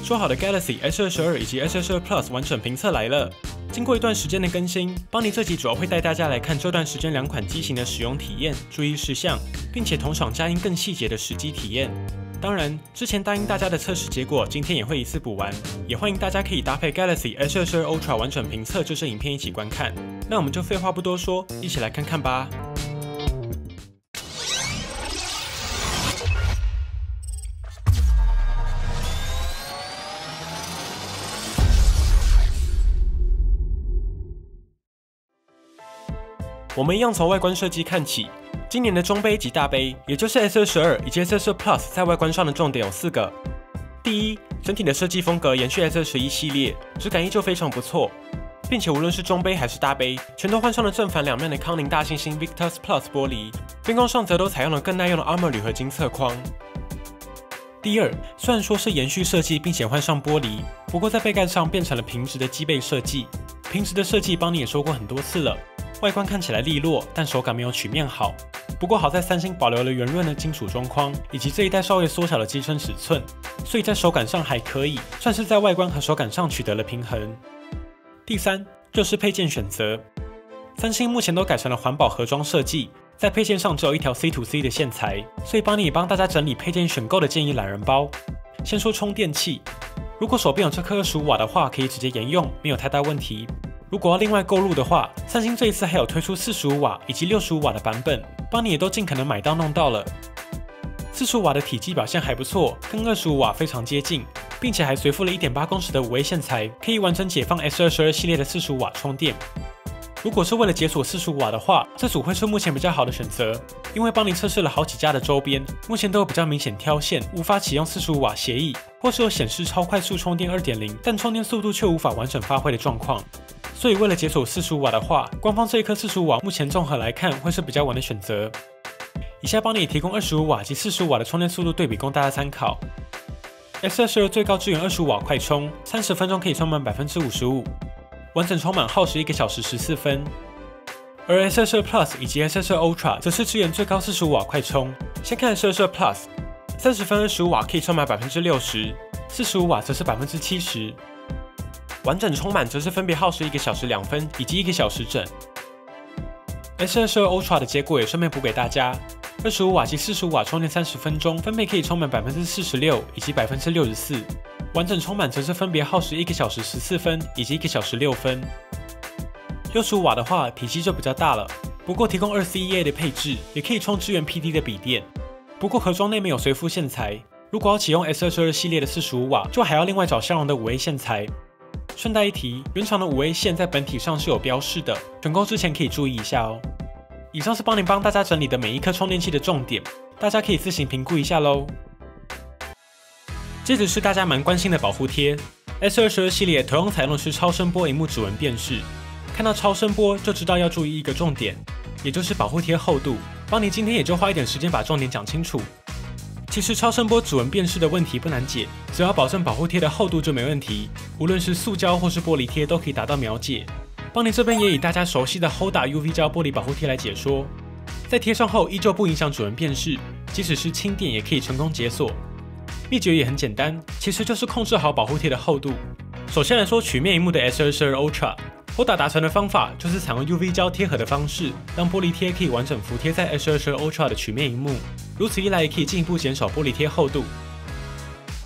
说好的 Galaxy S22以及 S22 Plus 完整评测来了。经过一段时间的更新，邦尼这集主要会带大家来看这段时间两款机型的使用体验、注意事项，并且同场加映更细节的实机体验。当然，之前答应大家的测试结果，今天也会一次补完，也欢迎大家可以搭配 Galaxy S22 Ultra 完整评测这支影片一起观看。那我们就废话不多说，一起来看看吧。我们一样从外观设计看起。今年的中杯及大杯，也就是 S22以及 S22 Plus 在外观上的重点有4个。第一，整体的设计风格延续 S21系列，质感依旧非常不错，并且无论是中杯还是大杯，全都换上了正反两面的康宁大猩猩 Victus Plus 玻璃，边框上则都采用了更耐用的 Armor 铝合金侧框。第二，虽然说是延续设计并且换上玻璃，不过在背盖上变成了平直的机背设计。平直的设计邦尼也说过很多次了。外观看起来利落，但手感没有曲面好。不过好在三星保留了圆润的金属中框，以及这一代稍微缩小了机身尺寸，所以在手感上还可以，算是在外观和手感上取得了平衡。第三，就是配件选择。三星目前都改成了环保盒装设计，在配件上只有一条 C2C 的线材，所以邦尼也帮大家整理配件选购的建议懒人包。先说充电器，如果手边有这颗25瓦的话，可以直接沿用，没有太大问题。如果要另外购入的话，三星这一次还有推出45瓦以及65瓦的版本，邦尼也都尽可能买到弄到了。45瓦的体积表现还不错，跟25瓦非常接近，并且还随附了 1.8 公尺的5A 线材，可以完成解放 S22系列的45瓦充电。如果是为了解锁45瓦的话，这组会是目前比较好的选择，因为邦尼测试了好几家的周边，目前都有比较明显挑线，无法启用45瓦协议，或是有显示超快速充电 2.0， 但充电速度却无法完整发挥的状况。所以为了解锁45瓦的话，官方这一颗45瓦目前综合来看会是比较稳的选择。以下邦尼也提供25瓦及45瓦的充电速度对比供大家参考。S22最高支援25瓦快充，30分钟可以充满 55%， 完整充满耗时1个小时14分。而 S22 Plus 以及 S22 Ultra 则是支援最高45瓦快充。先看 S22 Plus，30分25瓦可以充满 60%，45瓦则是 70%。完整充满则是分别耗时1个小时2分以及1个小时整。S22 Ultra 的结果也顺便补给大家，25瓦及45瓦充电30分钟，分别可以充满 46% 以及 64%， 完整充满则是分别耗时1个小时14分以及1个小时6分。65瓦的话，体积就比较大了，不过提供2CEA 的配置，也可以充支援 PD 的笔电。不过盒装内没有随附线材，如果要启用 S22 系列的45瓦，就还要另外找相容的5A 线材。顺带一提，原厂的5A 线在本体上是有标示的，选购之前可以注意一下哦。以上是邦尼帮大家整理的每一颗充电器的重点，大家可以自行评估一下咯。接着是大家蛮关心的保护贴 ，S22 系列同样采用的是超声波萤幕指纹辨识，看到超声波就知道要注意一个重点，也就是保护贴厚度。邦尼今天也就花一点时间把重点讲清楚。其实超声波指纹辨识的问题不难解，只要保证保护贴的厚度就没问题，无论是塑胶或是玻璃贴都可以达到描解。邦尼这边也以大家熟悉的 Hoda UV 胶玻璃保护贴来解说，在贴上后依旧不影响指纹辨识，即使是轻点也可以成功解锁。秘诀也很简单，其实就是控制好保护贴的厚度。首先来说曲面萤幕的 S22 Ultra。Hoda 达成的方法就是采用 UV 胶贴合的方式，让玻璃贴可以完整服贴在 S22 Ultra 的曲面萤幕，如此一来也可以进一步减少玻璃贴厚度。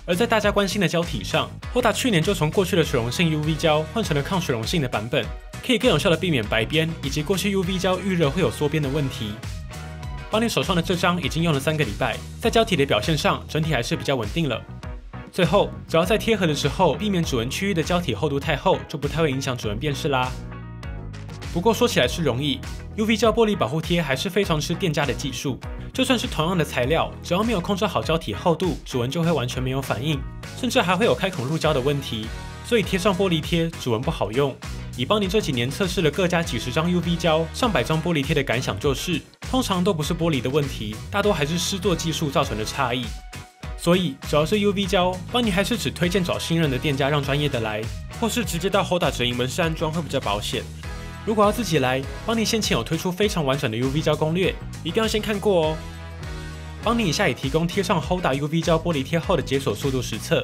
而在大家关心的胶体上 ，Hoda 去年就从过去的水溶性 UV 胶换成了抗水溶性的版本，可以更有效的避免白边以及过去 UV 胶遇热会有缩边的问题。邦尼手上的这张已经用了3个礼拜，在胶体的表现上整体还是比较稳定了。最后，只要在贴合的时候避免指纹区域的胶体厚度太厚，就不太会影响指纹辨识啦。不过说起来是容易 ，UV 胶玻璃保护贴还是非常吃店家的技术。就算是同样的材料，只要没有控制好胶体厚度，指纹就会完全没有反应，甚至还会有开孔入胶的问题。所以贴上玻璃贴，指纹不好用。以邦尼这几年测试了各家几十张 UV 胶、上百张玻璃贴的感想就是，通常都不是玻璃的问题，大多还是施作技术造成的差异。所以，只要是 UV 胶，邦尼还是只推荐找信任的店家，让专业的来，或是直接到 Hoda 直营门市安装会比较保险。如果要自己来，邦尼先前有推出非常完整的 UV 胶攻略，一定要先看过哦。邦尼以下也提供贴上 Hoda UV 胶玻璃贴后的解锁速度实测。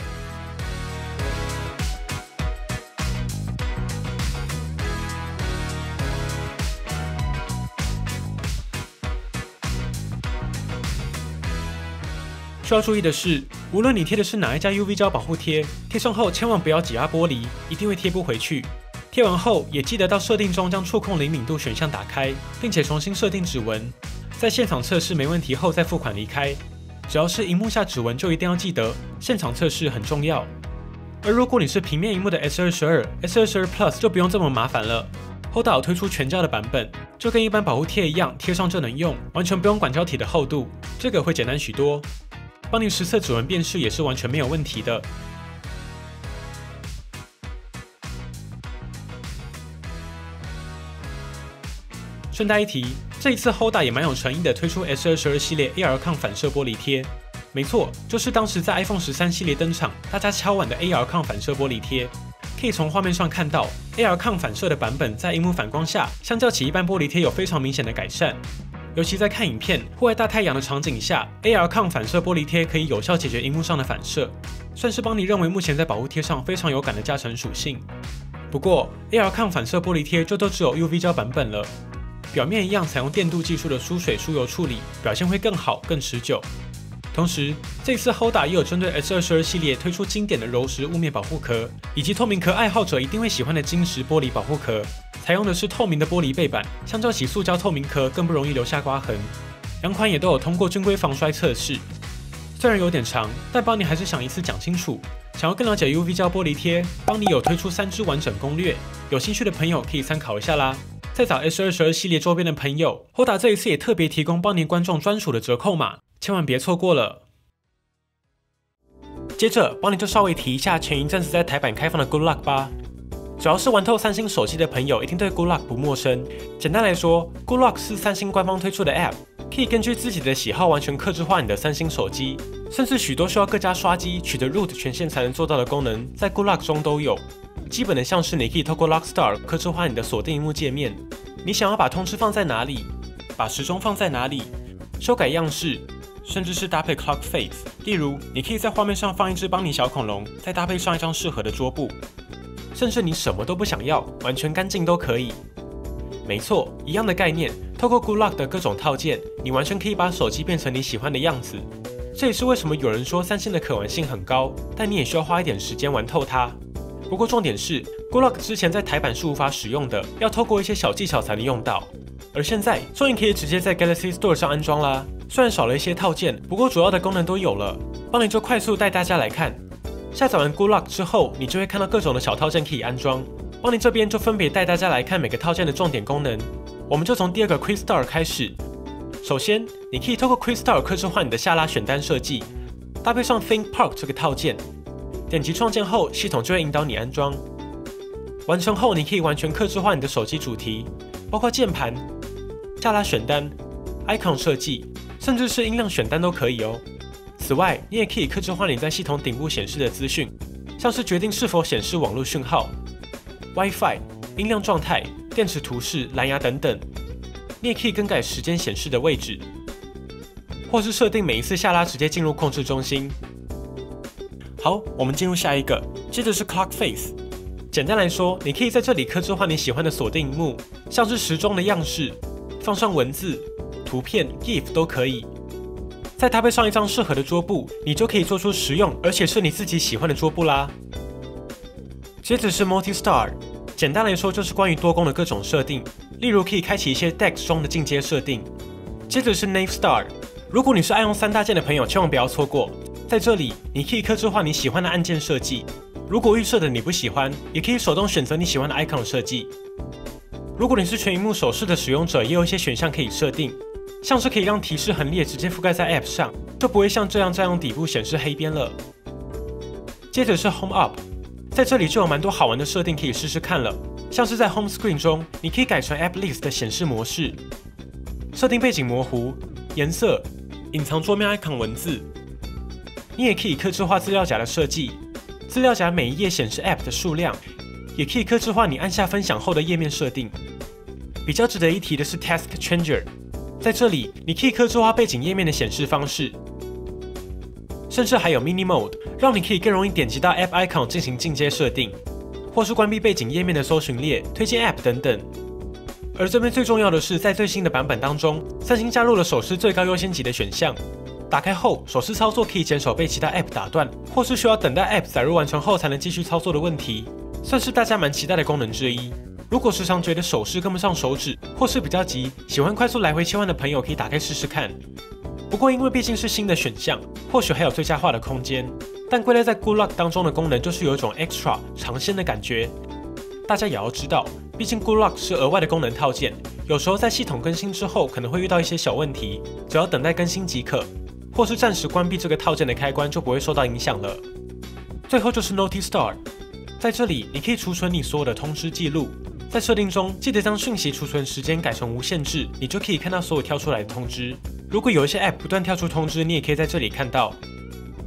需要注意的是，无论你贴的是哪一家 UV 胶保护贴，贴上后千万不要挤压玻璃，一定会贴不回去。贴完后也记得到设定中将触控灵敏度选项打开，并且重新设定指纹。在现场测试没问题后再付款离开。只要是萤幕下指纹，就一定要记得现场测试很重要。而如果你是平面萤幕的 S22、S22 Plus 就不用这么麻烦了。Hoda 有推出全胶的版本，就跟一般保护贴一样，贴上就能用，完全不用管胶体的厚度，这个会简单许多。帮你实测指纹辨识也是完全没有问题的。顺带一提，这一次 Hoda 也蛮有诚意的推出 S22 系列 AR 抗反射玻璃贴。没错，就是当时在 iPhone 13系列登场，大家敲碗的 AR 抗反射玻璃贴。可以从画面上看到 ，AR 抗反射的版本在萤幕反光下，相较起一般玻璃贴有非常明显的改善。尤其在看影片、户外大太阳的场景下 ，AR 抗反射玻璃贴可以有效解决萤幕上的反射，算是帮你认为目前在保护贴上非常有感的加成属性。不过 ，AR 抗反射玻璃贴就都只有 UV 胶版本了，表面一样采用电镀技术的疏水疏油处理，表现会更好、更持久。同时，这次 Hoda 也有针对 S22 系列推出经典的柔石雾面保护壳，以及透明壳爱好者一定会喜欢的晶石玻璃保护壳。采用的是透明的玻璃背板，相较起塑胶透明壳更不容易留下刮痕。两款也都有通过军规防摔测试。虽然有点长，但邦尼还是想一次讲清楚。想要更了解 UV 胶玻璃贴，邦尼有推出3支完整攻略，有兴趣的朋友可以参考一下啦。在找 S22 系列周边的朋友 ，Hoda 这一次也特别提供邦尼观众专属的折扣码。千万别错过了。接着，邦尼就稍微提一下前一阵子在台版开放的 Good Luck 吧。只要是玩透三星手机的朋友，一定对 Good Luck 不陌生。简单来说 ，Good Luck 是三星官方推出的 App， 可以根据自己的喜好完全客制化你的三星手机，甚至许多需要各家刷机取得 root 权限才能做到的功能，在 Good Luck 中都有。基本的像是你可以透过 Lockstar 客制化你的锁定萤幕界面，你想要把通知放在哪里，把时钟放在哪里，修改样式。甚至是搭配 Clock Face， 例如你可以在画面上放一只邦尼小恐龙，再搭配上一张适合的桌布，甚至你什么都不想要，完全干净都可以。没错，一样的概念，透过 Good Luck 的各种套件，你完全可以把手机变成你喜欢的样子。这也是为什么有人说三星的可玩性很高，但你也需要花一点时间玩透它。不过重点是 ，Good Luck 之前在台版是无法使用的，要透过一些小技巧才能用到。而现在终于可以直接在 Galaxy Store 上安装啦。虽然少了一些套件，不过主要的功能都有了。邦尼就快速带大家来看。下载完 Good Luck 之后，你就会看到各种的小套件可以安装。邦尼这边就分别带大家来看每个套件的重点功能。我们就从第二个 Quick Start 开始。首先，你可以透过 Quick Start 客制化你的下拉选单设计，搭配上 Think Park 这个套件，点击创建后，系统就会引导你安装。完成后，你可以完全客制化你的手机主题，包括键盘、下拉选单、icon 设计，甚至是音量选单都可以哦。此外，你也可以客制化你在系统顶部显示的资讯，像是决定是否显示网络讯号、WiFi、音量状态、电池图示、蓝牙等等。你也可以更改时间显示的位置，或是设定每一次下拉直接进入控制中心。好，我们进入下一个，接着是 Clock Face。简单来说，你可以在这里客制化你喜欢的锁定萤幕，像是时钟的样式，放上文字、图片、GIF 都可以。再搭配上一张适合的桌布，你就可以做出实用而且是你自己喜欢的桌布啦。接着是 Multi-Star， 简单来说就是关于多工的各种设定，例如可以开启一些 DeX 中的进阶设定。接着是 Navstar， 如果你是爱用3大键的朋友，千万不要错过。在这里，你可以客制化你喜欢的按键设计。如果预设的你不喜欢，也可以手动选择你喜欢的 icon 设计。如果你是全萤幕手势的使用者，也有一些选项可以设定，像是可以让提示横列直接覆盖在 App 上，就不会像这样占用底部显示黑边了。接着是 Home Up， 在这里就有蛮多好玩的设定可以试试看了，像是在 Home Screen 中，你可以改成 App List 的显示模式，设定背景模糊、颜色、隐藏桌面 icon 文字。你也可以客制化资料夹的设计。资料夹每一页显示 App 的数量，也可以客制化你按下分享后的页面设定。比较值得一提的是 Task Changer， 在这里你可以客制化背景页面的显示方式，甚至还有 Mini Mode， 让你可以更容易点击到 App Icon 进行进阶设定，或是关闭背景页面的搜寻列、推荐 App 等等。而这边最重要的是，在最新的版本当中，三星加入了手势最高优先级的选项。打开后，手势操作可以减少被其他 App 打断，或是需要等待 App 载入完成后才能继续操作的问题，算是大家蛮期待的功能之一。如果时常觉得手势跟不上手指，或是比较急，喜欢快速来回切换的朋友，可以打开试试看。不过因为毕竟是新的选项，或许还有最佳化的空间。但归类在 Good Lock 当中的功能，就是有一种 extra 尝鲜的感觉。大家也要知道，毕竟 Good Lock 是额外的功能套件，有时候在系统更新之后，可能会遇到一些小问题，只要等待更新即可，或是暂时关闭这个套件的开关，就不会受到影响了。最后就是 Notice Star， 在这里你可以储存你所有的通知记录。在设定中，记得将讯息储存时间改成无限制，你就可以看到所有跳出来的通知。如果有一些 App 不断跳出通知，你也可以在这里看到。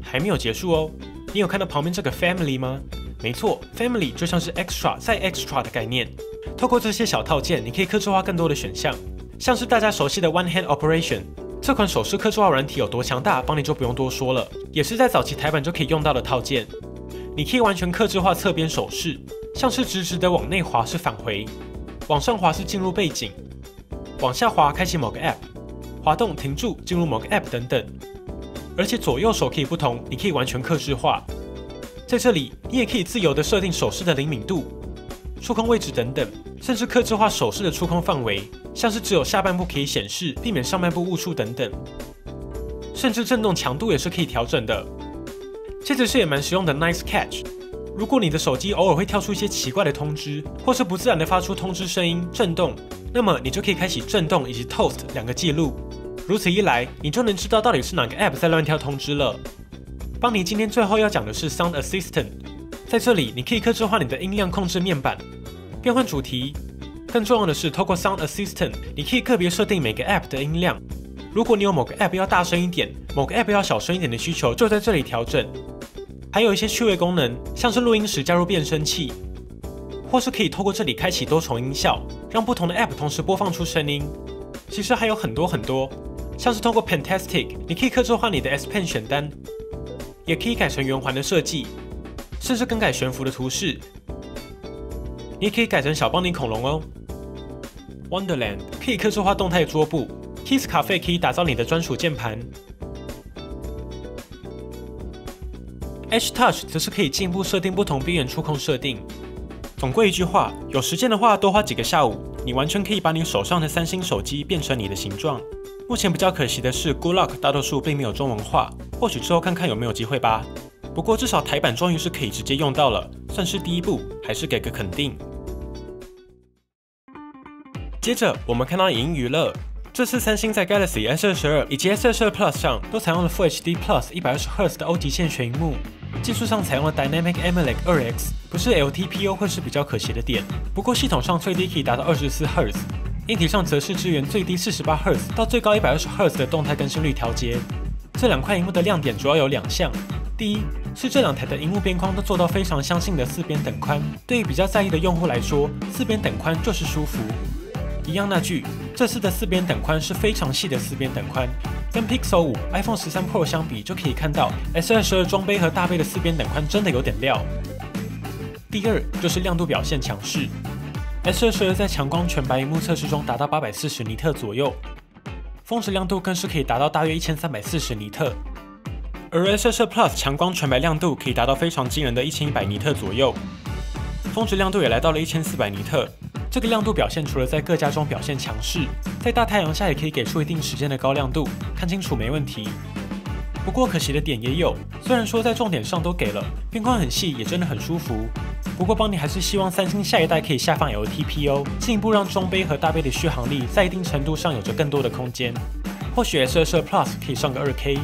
还没有结束哦，你有看到旁边这个 Family 吗？没错 ，Family 就像是 Extra 再 Extra 的概念。透过这些小套件，你可以客制化更多的选项，像是大家熟悉的 One Hand Operation。这款手势客制化软体有多强大，帮你就不用多说了，也是在早期台版就可以用到的套件。你可以完全客制化侧边手势，像是直直的往内滑是返回，往上滑是进入背景，往下滑开启某个 App， 滑动停住进入某个 App 等等。而且左右手可以不同，你可以完全客制化。在这里，你也可以自由的设定手势的灵敏度、触控位置等等，甚至客制化手势的触控范围，像是只有下半部可以显示，避免上半部误触等等。甚至震动强度也是可以调整的。接着是也蛮实用的 Nice Catch， 如果你的手机偶尔会跳出一些奇怪的通知，或是不自然的发出通知声音震动，那么你就可以开启震动以及 Toast 两个记录。如此一来，你就能知道到底是哪个 App 在乱跳通知了。邦尼今天最后要讲的是 Sound Assistant， 在这里你可以客制化你的音量控制面板，变换主题。更重要的是，透过 Sound Assistant， 你可以个别设定每个 App 的音量。如果你有某个 App 要大声一点，某个 App 要小声一点的需求，就在这里调整。还有一些趣味功能，像是录音时加入变声器，或是可以透过这里开启多重音效，让不同的 App 同时播放出声音。其实还有很多，像是通过 Pentastic， 你可以客制化你的 S Pen 选单，也可以改成圆环的设计，甚至更改悬浮的图示。你也可以改成小邦尼恐龙哦。Wonderland 可以客制化动态桌布 ，Keys Cafe 可以打造你的专属键盘。Edge Touch 则是可以进一步设定不同边缘触控设定。总归一句话，有时间的话多花几个下午，你完全可以把你手上的三星手机变成你的形状。目前比较可惜的是 Good Lock 大多数并没有中文化，或许之后看看有没有机会吧。不过至少台版终于是可以直接用到了，算是第一步，还是给个肯定。接着我们看到影音娱乐，这次三星在 Galaxy S22以及 S22 Plus 上都采用了 Full HD Plus 120Hz 的 OLED 线全萤幕，技术上采用了 Dynamic AMOLED 2X， 不是 LTPO 会是比较可惜的点。不过系统上最低可以达到24Hz， 硬体上则是支援最低48Hz 到最高120Hz 的动态更新率调节。这两块萤幕的亮点主要有两项，第一是这两台的萤幕边框都做到非常相近的4边等宽，对于比较在意的用户来说，4边等宽就是舒服。一样那句，这次的4边等宽是非常细的4边等宽，跟 Pixel 5、iPhone 13 Pro 相比，就可以看到 S22 中杯和大杯的4边等宽真的有点料。第二就是亮度表现强势。S22 在强光全白萤幕测试中达到840尼特左右，峰值亮度更是可以达到大约1340尼特，而 S22 Plus 强光全白亮度可以达到非常惊人的1100尼特左右，峰值亮度也来到了1400尼特。这个亮度表现除了在各家中表现强势，在大太阳下也可以给出一定时间的高亮度，看清楚没问题。不过可惜的点也有，虽然说在重点上都给了，边框很细，也真的很舒服。不过邦尼还是希望三星下一代可以下放 LTPO， 进一步让中杯和大杯的续航力在一定程度上有着更多的空间。或许 S22 Plus 可以上个 2K。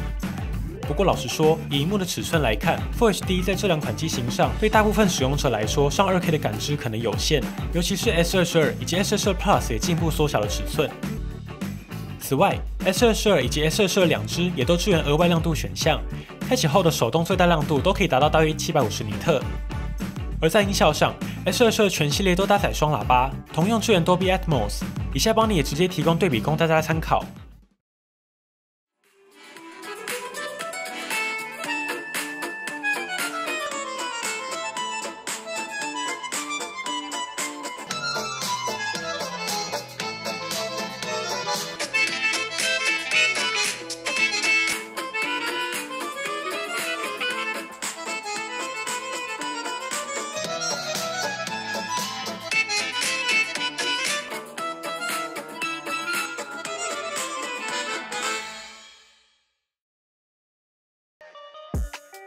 不过老实说，以萤幕的尺寸来看 ，Full HD 在这两款机型上，对大部分使用者来说，上 2K 的感知可能有限，尤其是 S22 以及 S22 Plus 也进一步缩小了尺寸。此外 ，S22 以及 S22两支也都支援额外亮度选项，开启后的手动最大亮度都可以达到大约750尼特。而在音效上 ，S22全系列都搭载双喇叭，同样支援 Dolby Atmos。以下邦尼也直接提供对比供大家参考。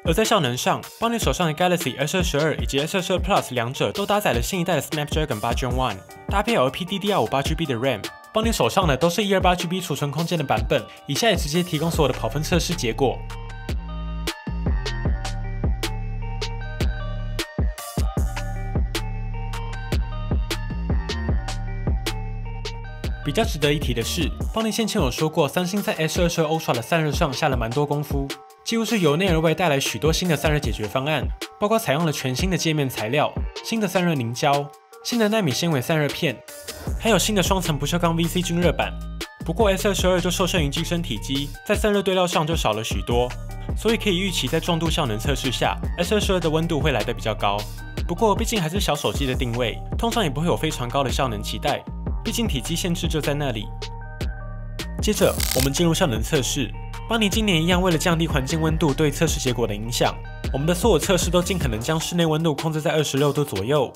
而在效能上，邦尼手上的 Galaxy S22以及 S22 Plus 两者都搭载了新一代的 Snapdragon 8 Gen 1，搭配 LPDDR5 8GB 的 RAM。邦尼手上的都是 128GB 储存空间的版本。以下也直接提供所有的跑分测试结果。比较值得一提的是，邦尼先前有说过，三星在 S22 Ultra 的散热上下了蛮多功夫，几乎是由内而外带来许多新的散热解决方案，包括采用了全新的界面材料、新的散热凝胶、新的奈米纤维散热片，还有新的双层不锈钢 VC 均热板。不过 S22 就受限于机身体积，在散热对料上就少了许多，所以可以预期在重度效能测试下 ，S22 的温度会来得比较高。不过毕竟还是小手机的定位，通常也不会有非常高的效能期待。毕竟体积限制就在那里。接着，我们进入效能测试。邦尼今年一样，为了降低环境温度对测试结果的影响，我们的所有测试都尽可能将室内温度控制在26度左右。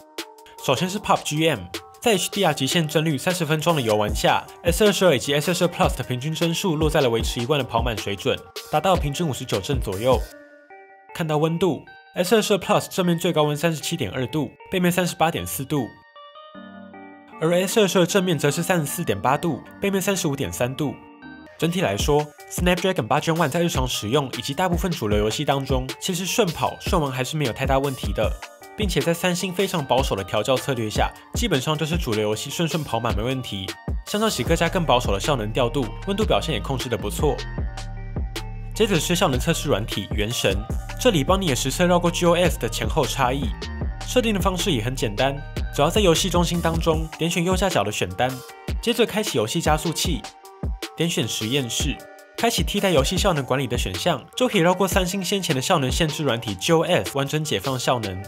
首先是 PUBGM， 在 HDR 极限帧率30分钟的游玩下 ，S22 以及 S22 Plus 的平均帧数落在了维持一贯的跑满水准，达到平均59帧左右。看到温度 ，S22 Plus 正面最高温37.2度，背面38.4度。而 S22 正面则是34.8度，背面35.3度。整体来说 ，Snapdragon 8 Gen 1在日常使用以及大部分主流游戏当中，其实顺跑、顺玩还是没有太大问题的，并且在三星非常保守的调教策略下，基本上就是主流游戏顺跑满没问题。相较起各家更保守的效能调度，温度表现也控制得不错。接着是效能测试软体原神，这里邦尼也实测绕过 GOS 的前后差异。设定的方式也很简单，只要在游戏中心当中点选右下角的选单，接着开启游戏加速器，点选实验室，开启替代游戏效能管理的选项，就可以绕过三星先前的效能限制软体 GOS， 完整解放效能。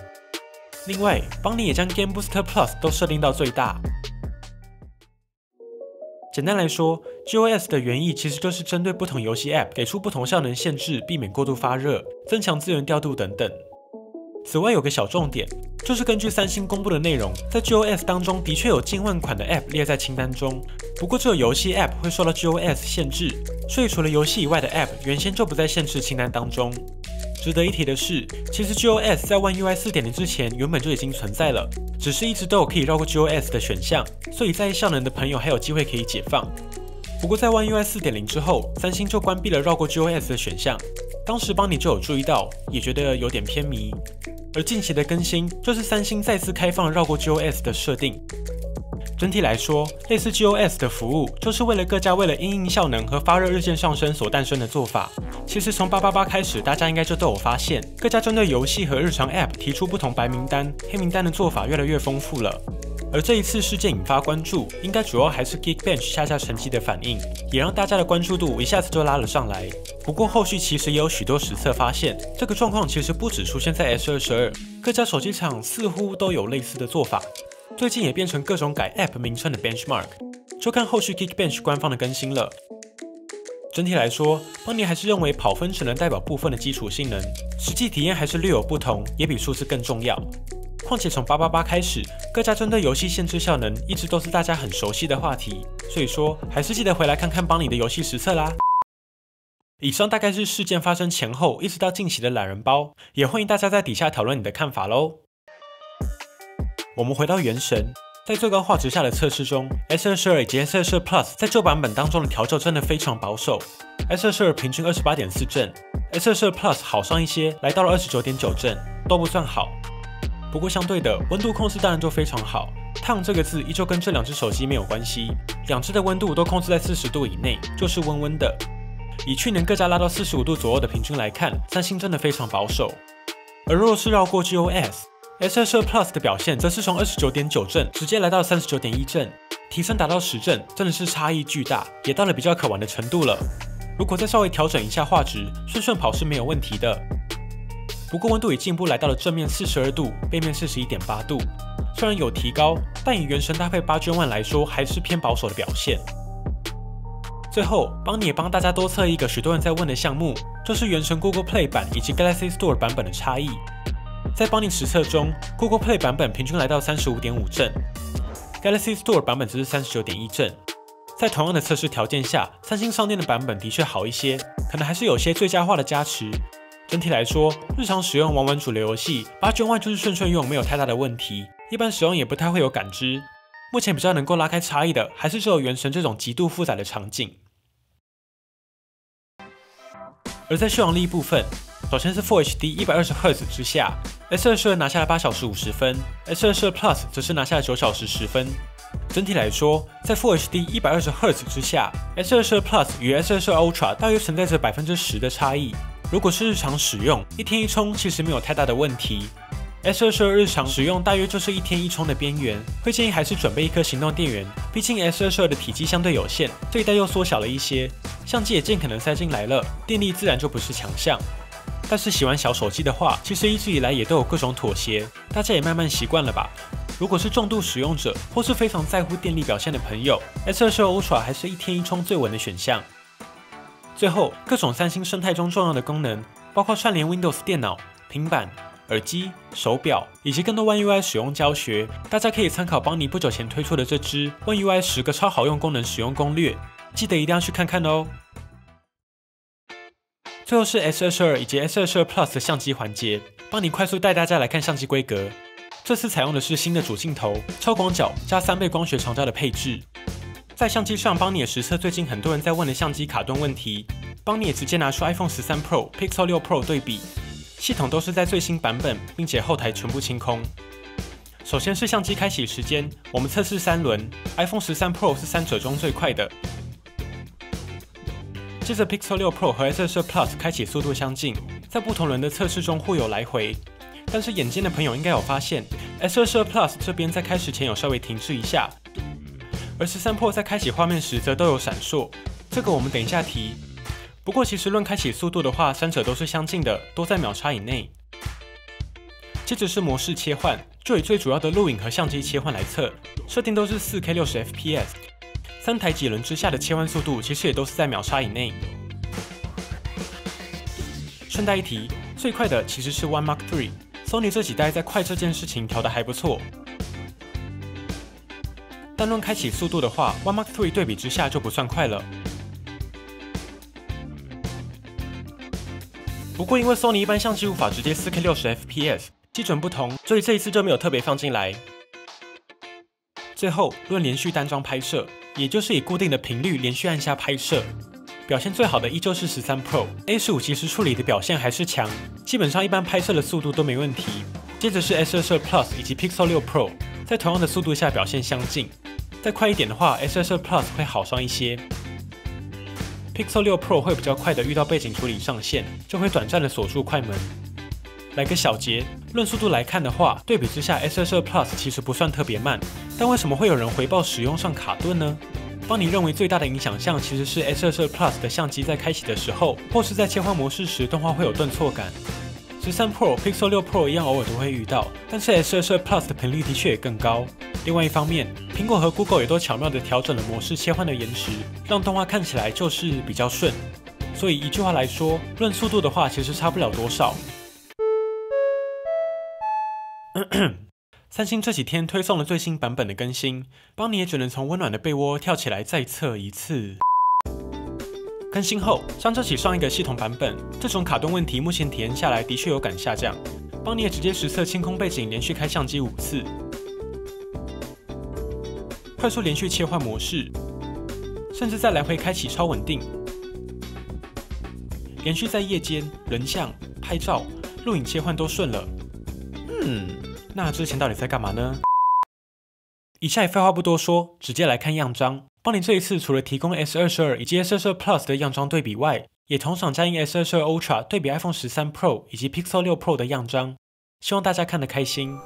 另外，邦尼也将 Game Booster Plus 都设定到最大。简单来说 ，GOS 的原意其实就是针对不同游戏 App 给出不同效能限制，避免过度发热，增强资源调度等等。此外有个小重点，就是根据三星公布的内容，在 GOS 当中的确有近万款的 App 列在清单中，不过只有游戏 App 会受到 GOS 限制，所以除了游戏以外的 App 原先就不在限制清单当中。值得一提的是，其实 GOS 在 One UI 4.0 之前原本就已经存在了，只是一直都有可以绕过 GOS 的选项，所以在意效能的朋友还有机会可以解放。不过在 One UI 4.0 之后，三星就关闭了绕过 GOS 的选项，当时邦尼就有注意到，也觉得有点偏迷。而近期的更新就是三星再次开放了绕过 GOS 的设定。整体来说，类似 GOS 的服务，就是为了各家为了因应效能和发热日渐上升所诞生的做法。其实从888开始，大家应该就都有发现，各家针对游戏和日常 App 提出不同白名单、黑名单的做法越来越丰富了。而这一次事件引发关注，应该主要还是 Geekbench 下成绩的反应，也让大家的关注度一下子就拉了上来。不过后续其实也有许多实测发现，这个状况其实不只出现在 S22， 各家手机厂似乎都有类似的做法。最近也变成各种改 App 名称的 benchmark， 就看后续 Geekbench 官方的更新了。整体来说，邦尼还是认为跑分只能代表部分的基础性能，实际体验还是略有不同，也比数字更重要。况且从888开始，各家针对游戏限制效能一直都是大家很熟悉的话题，所以说还是记得回来看看邦尼的游戏实测啦。以上大概是事件发生前后一直到近期的懒人包，也欢迎大家在底下讨论你的看法咯。我们回到原神，在最高画质下的测试中 ，S22 以及 S22 Plus 在旧版本当中的调教真的非常保守。S22 平均28.4帧 ，S22 Plus 好上一些，来到了29.9帧，都不算好。不过相对的，温度控制当然就非常好。烫这个字依旧跟这两只手机没有关系，两只的温度都控制在40度以内，就是温温的。以去年各家拉到45度左右的平均来看，三星真的非常保守。而若是绕过 GOS，S22 Plus 的表现则是从29.9帧直接来到39.1帧，提升达到10帧，真的是差异巨大，也到了比较可玩的程度了。如果再稍微调整一下画质，顺跑是没有问题的。不过温度也进一步来到了正面42度，背面41.8度，虽然有提高，但以原神搭配8 Gen 1来说，还是偏保守的表现。最后，邦尼也帮大家多测一个许多人在问的项目，就是原神 Google Play 版以及 Galaxy Store 版本的差异。在邦尼实测中 ，Google Play 版本平均来到35.5帧 ，Galaxy Store 版本只是39.1帧。在同样的测试条件下，三星商店的版本的确好一些，可能还是有些最佳化的加持。整体来说，日常使用玩主流游戏，把它卷完就是顺用，没有太大的问题。一般使用也不太会有感知。目前比较能够拉开差异的，还是只有原神这种极度复杂的场景。而在续航力部分，首先是 Full HD 120Hz 之下 ，S22 拿下了8小时50分 ，S22 Plus 则是拿下了9小时10分。整体来说，在 Full HD 120Hz 之下 ，S22 Plus 与 S22 Ultra 大约存在着10%的差异。如果是日常使用，一天一充其实没有太大的问题。S22 日常使用大约就是一天一充的边缘，会建议还是准备一颗行动电源，毕竟 S22 的体积相对有限，这一代又缩小了一些，相机也尽可能塞进来了，电力自然就不是强项。但是喜欢小手机的话，其实一直以来也都有各种妥协，大家也慢慢习惯了吧。如果是重度使用者或是非常在乎电力表现的朋友 ，S22 Ultra 还是一天一充最稳的选项。最后，各种三星生态中重要的功能，包括串联 Windows 电脑、平板、耳机、手表以及更多 One UI 使用教学，大家可以参考邦尼不久前推出的这支 One UI 10个超好用功能使用攻略，记得一定要去看看哦。最后是 S22 以及 S22 Plus 的相机环节，邦尼快速带大家来看相机规格。这次采用的是新的主镜头、超广角加3倍光学长焦的配置。在相机上，邦尼也实测最近很多人在问的相机卡顿问题，邦尼也直接拿出 iPhone 13 Pro、Pixel 6 Pro 对比。系统都是在最新版本，并且后台全部清空。首先是相机开启时间，我们测试3轮 ，iPhone 13 Pro 是3者中最快的。接着 Pixel 6 Pro 和 S22 Plus 开启速度相近，在不同轮的测试中互有来回。但是眼尖的朋友应该有发现 ，S22 Plus 这边在开始前有稍微停滞一下，而13 Pro 在开启画面时则都有闪烁，这个我们等一下提。不过其实论开启速度的话，三者都是相近的，都在秒差以内。接着是模式切换，就以最主要的录影和相机切换来测，设定都是 4K 60 FPS， 3台几轮之下的切换速度其实也都是在秒差以内。顺带一提，最快的其实是 One Mark III，Sony 这几代在快这件事情调得还不错。但论开启速度的话 ，One Mark III 对比之下就不算快了。不过因为 Sony 一般相机无法直接 4K 60 FPS， 基准不同，所以这一次就没有特别放进来。最后论连续单张拍摄，也就是以固定的频率连续按下拍摄，表现最好的依旧是13 Pro，A15 其实处理的表现还是强，基本上一般拍摄的速度都没问题。接着是 S22 Plus 以及 Pixel 6 Pro， 在同样的速度下表现相近，再快一点的话 ，S22 Plus 会好上一些。Pixel 6 Pro 会比较快的遇到背景处理上线，就会短暂的锁住快门。来个小结，论速度来看的话，对比之下 S22 Plus 其实不算特别慢，但为什么会有人回报使用上卡顿呢？邦尼认为最大的影响项其实是 S22 Plus 的相机在开启的时候，或是在切换模式时，动画会有顿挫感。13 Pro、Pixel 6 Pro 一样偶尔都会遇到，但是 S22 Plus 的频率的确也更高。另外一方面，苹果和 Google 也都巧妙地调整了模式切换的延时，让动画看起来就是比较顺。所以一句话来说，论速度的话，其实差不了多少。三星这几天推送了最新版本的更新，邦尼也只能从温暖的被窝跳起来再测一次。更新后，相较起上一个系统版本，这种卡顿问题目前体验下来的确有感下降。邦尼也直接实测清空背景，连续开相机5次，快速连续切换模式，甚至再来回开启超稳定，连续在夜间、人像、拍照、录影切换都顺了。那之前到底在干嘛呢？以下也废话不多说，直接来看样张。邦尼这一次除了提供 S22 以及 S22 Plus 的样张对比外，也同场加印 S22 Ultra 对比 iPhone 13 Pro 以及 Pixel 6 Pro 的样张，希望大家看得开心。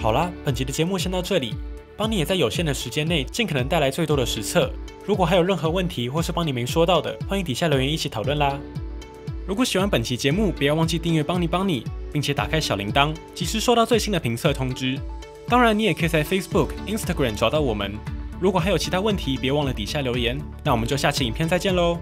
好啦，本集的节目先到这里，帮你也在有限的时间内尽可能带来最多的实测。如果还有任何问题或是帮你没说到的，欢迎底下留言一起讨论啦。如果喜欢本期节目，不要忘记订阅帮你，并且打开小铃铛，及时收到最新的评测通知。当然，你也可以在 Facebook、Instagram 找到我们。如果还有其他问题，别忘了底下留言。那我们就下期影片再见喽。